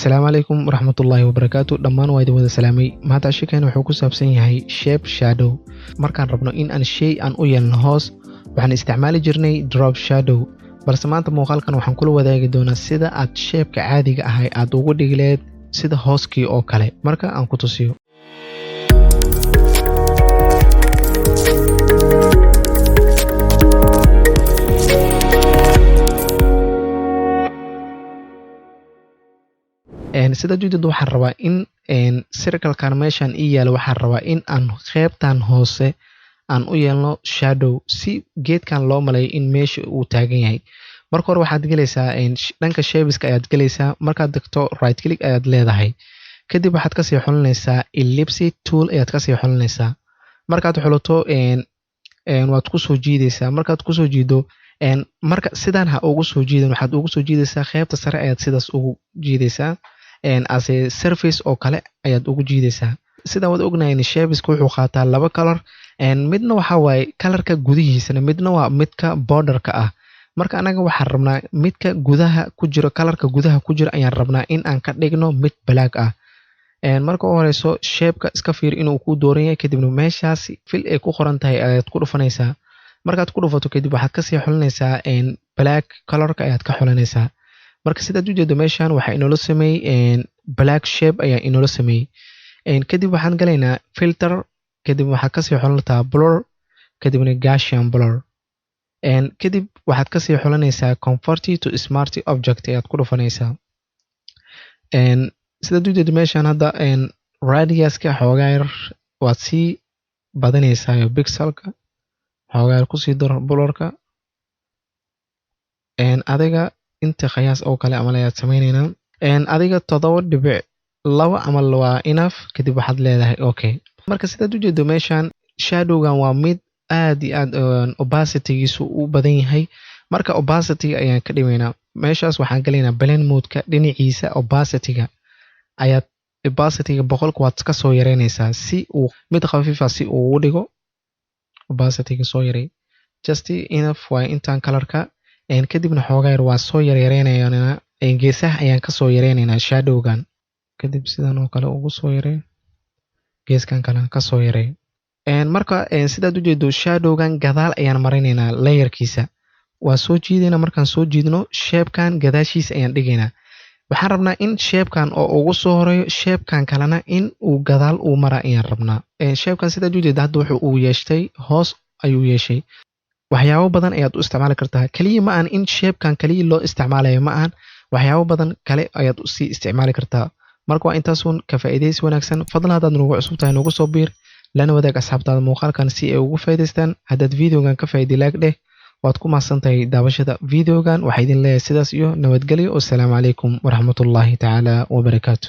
Assalamu alaikum warahmatullahi wabarakatuh. Dhammaan waa idin wada salaamay. Maanta shirkan wuxuu ku saabsan yahay shape shadow. Markaan rabno in aan shay aan u yeelno hoos, waxaan isticmaali jirnay drop shadow. Balse maanta muuqaalkan waxaan kula wadaagi doonaa sida aad shape-ka caadiga ah aad ugu dhigi lahayd sida hooskii oo kale. Marka aan ku tusiyo. sida juujadu waxaan rabaa in circle-kan meeshan yaalo waxaan rabaa in aan qaybtan hoose aan u yeelno shadow si geedkan loo maleeyo in meesha uu taagan yahay. Marka hore waxaad galaysaa dhanka shapes-ka ayaad galaysaa, markaad degto right click ayaad leedahay. Kadib waxaad ka sii xulinaysaa ellipse tool ayaad ka sii xulinaysaa. Markaad xulato waad ku soo jiidaysaa. Markaad ku soo jiido marka sidaan ha ugu soo jiidan waxaad ugu soo jiidaysaa qaybta sare ayaad sidaas ugu jiidaysaa. as a surface oo kale ayaad ugu jiidaysaa. Sida wada ognahay shapes-ku wuxuu qaataa laba color, midna waxa waaye colorka gudihiisana, midna waa midka border-ka ah. Marka anaga waxaan rabnaa midka gudaha ku jiro, colorka gudaha ku jiro ayaan rabnaa in aan ka dhigno mid black ah. marka u horeyso shape-ka iska fiir inuu ku dooran yahay, kadibna meeshaas fill ay ku qoran tahay ayaad ku dhufanaysaa. Markaad ku dhufato kadib waxaad ka sii xulinaysaa black color-ka ayaad ka xulinaysaa. marka sidaad u jeedo meeshan waxa inoo sameeyay black shape ayaa inoo sameeyay. kadib waxaan galaynaa filter, kadib waxaad ka sii xulintaa blur, kadibna Gaussian blur. kadib waxaad ka sii xulinaysaa convert to smart object ayaad ku dhufanaysaa. sidaad u jeedo meeshan hadda radius-ka xoogaa yar waad sii badanaysaa pixel-ka xoogaa yar ku sii dar blur-ka. adiga inta qiyaas oo kale amal ayaad sameynayna. adiga 7.2 amal waa enough, kadib waxaad leedahay okay. marka sidaad u jeedo meeshan shadow-gan waa mid aad iyo aad opacity-giisu u badan yahay. marka opacity ayaan ka dhimaynaa. meeshaas waxaan galaynaa blend mode-ka dhinaciisa opacity-ga ayaad opacity-ga 100 waad ka soo yareynaysaa si uu mid khafiif ah si uu u dhigo. opacity-ga soo yareey just enough waa intaan color-ka. kadibna xoogaa yar waa soo yareynaynaa, geesaha ayaan ka soo yareynaynaa shadow-gan. kadib sidan oo kale ugu soo yarey, geeskan kale ka soo yarey. marka sidaad u jeedo shadow-gan gadaal ayaan marinaynaa layer-kiisa. waa soo jiidaynaa, markaan soo jiidno shape-kan gadaashiisa ayaan dhigaynaa. waxaan rabnaa in shape-kan oo ugu soo horeeyo shape-kan kalena in uu gadaal uu mara ayaan rabnaa. shape-kan sidaad u jeedo hadda wuxuu uu yeeshtay hoos ayuu yeeshay. waxyaabo badan ayaad u isticmaali kartaa. kaliya ma aan in shape-kan kaliya loo isticmaalayo ma aan, waxyaabo badan kale ayaad u sii isticmaali kartaa. marka waa intaasun ka faa'iidaysi wanaagsan. fadlan haddaad nagu cusub tahay nagu soo biir, lana wadaag asxaabtaada muuqaalkan si ay ugu faa'iidaystaan. haddaad videogan ka faa'iidi laag dheh, waad ku mahadsan tahay daawashada videogan. waxaa idin leeyahay sidaas iyo nabadgelyo. wassalaamu calaykum waraxmatullaahi tacaala wabarakaatu.